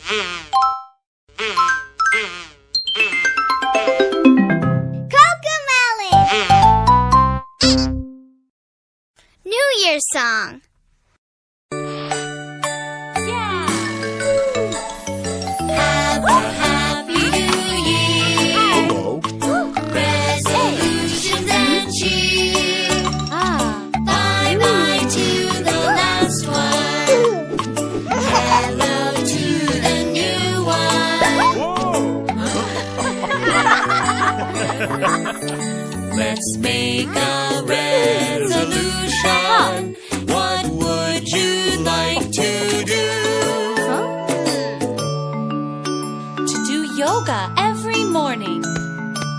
New Year's song. Let's make a resolution. What would you like to do? To do yoga every morning.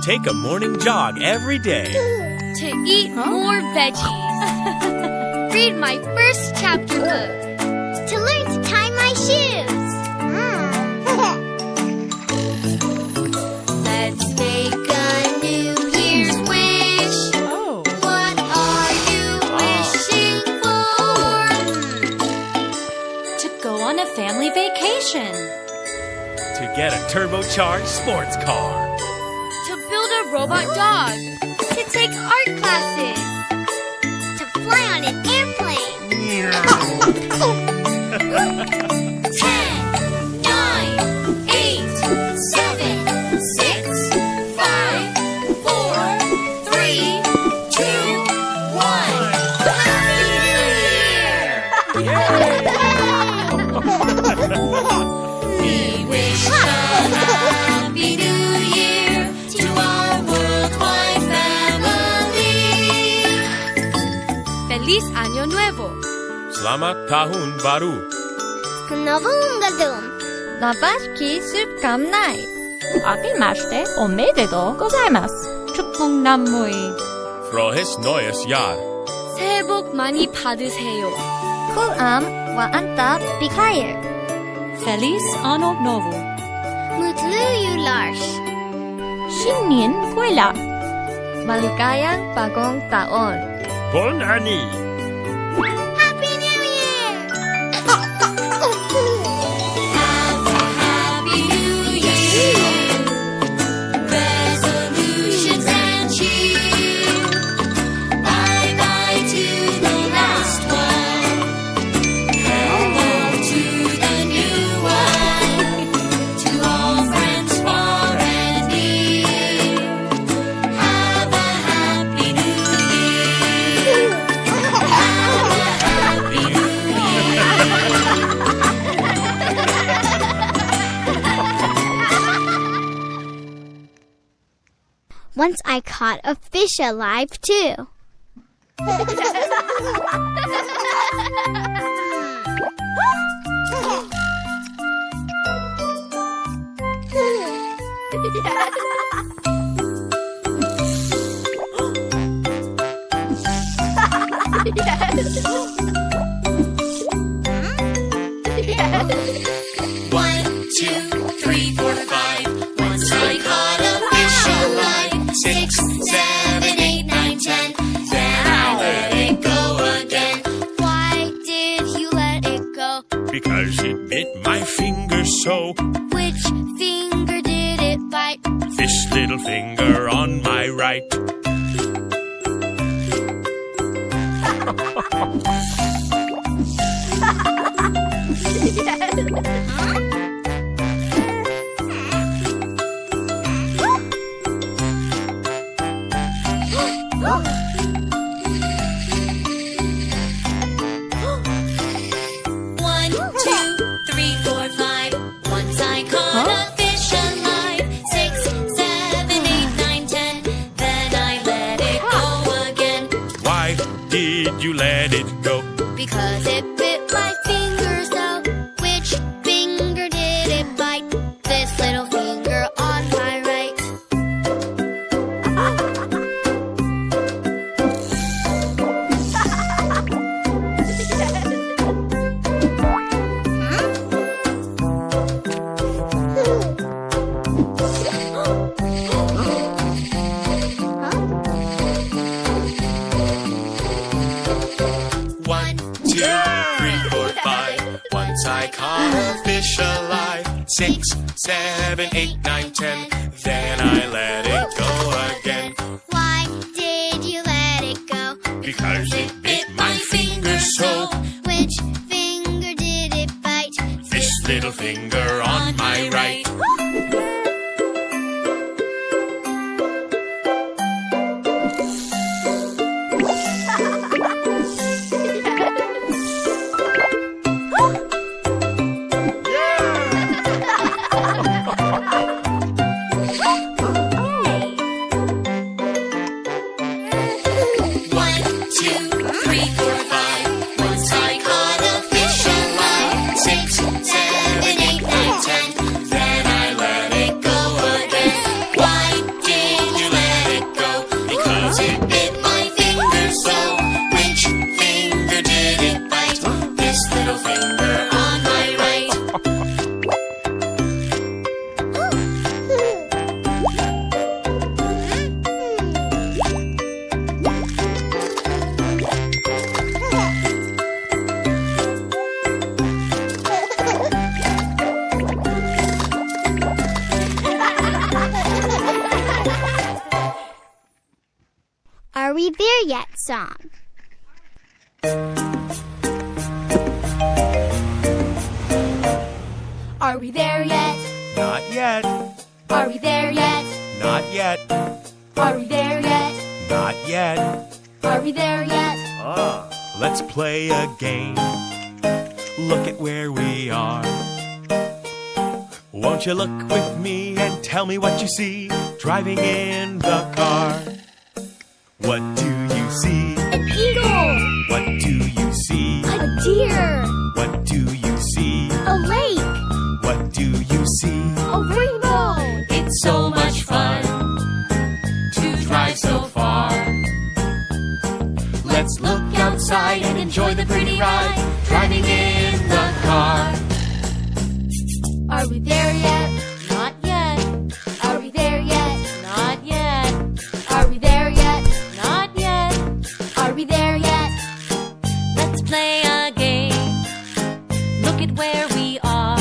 Take a morning jog every day. To eat more veggies. Read my first chapter book. To learn to tie my shoes. Let's make a New Year's wish. What are you wishing for? To go on a family vacation. To get a turbocharged sports car. To build a robot dog. To take art classes. To fly on an airplane. 10, 9, 8, 7, 6, 5, 4, 3, 2, 1. Happy New Year! We wish a Happy New Year to our worldwide family. Feliz Año Nuevo. Selamat Tahun Baru. Nową gadą. 나바시키 습감나이. 아낌마시테 오메데도 고자이마스. 축복나무이. Frohes Neues Jahr. 새해 복 많이 받으세요. 쿨암 와안타 비카일. Feliz Ano Novo. Mutlu Lars. 신년 kuila. Maligayang bagong taon. Bon Ani. Happy New Year! Have a Happy New Year. Resolutions and cheer. Bye-bye to the last one. Hello to the new one. To all friends far and near. Have a Happy New Year. Have a Happy New Year. Once I caught a fish alive too. One, two, three, four, five. Once I caught a fish alive. 6, 7, 8, 9, 10. Then I let it go again. Why did you let it go? Because it bit my finger so. Which finger did it bite? This little finger on my right. One, two, three, four, five. Once I caught a fish alive. 6, 7, 8, 9, 10. Then I let it go again. Why did you let it go? Because it bit my finger so. Which finger did it bite? This little finger on my right. 6, 7, 8, 9, 10. Then I let it go again. Why did you let it go? Because it bit my finger so. Which finger did it bite? This little finger on my right. Are we there yet song? Are we there yet? Not yet. Are we there yet? Not yet. Are we there yet? Not yet. Are we there yet? Let's play a game. Look at where we are. Won't you look with me and tell me what you see driving in the car? What do you see? An eagle! What do you see? A deer! What do you see? A lake! What do you see? A rainbow! It's so much fun to drive so far. Let's look outside and enjoy the pretty ride driving in the car. Are we there yet? Not yet. Are we there yet? Not yet. Are we there yet? Not yet. Are we there yet? Let's play a game. Look at where we are.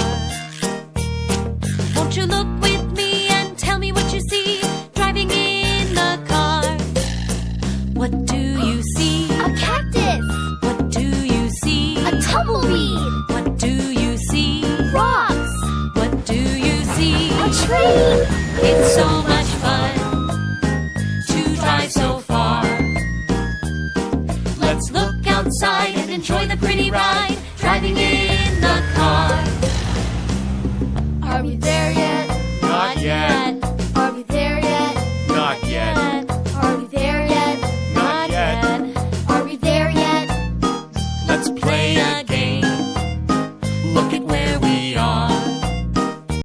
Won't you look with me and tell me what you see driving in the car? What do you see? A cactus! What do you see? A tumbleweed! What do you see? Rocks! What do you see? A tree! It's so much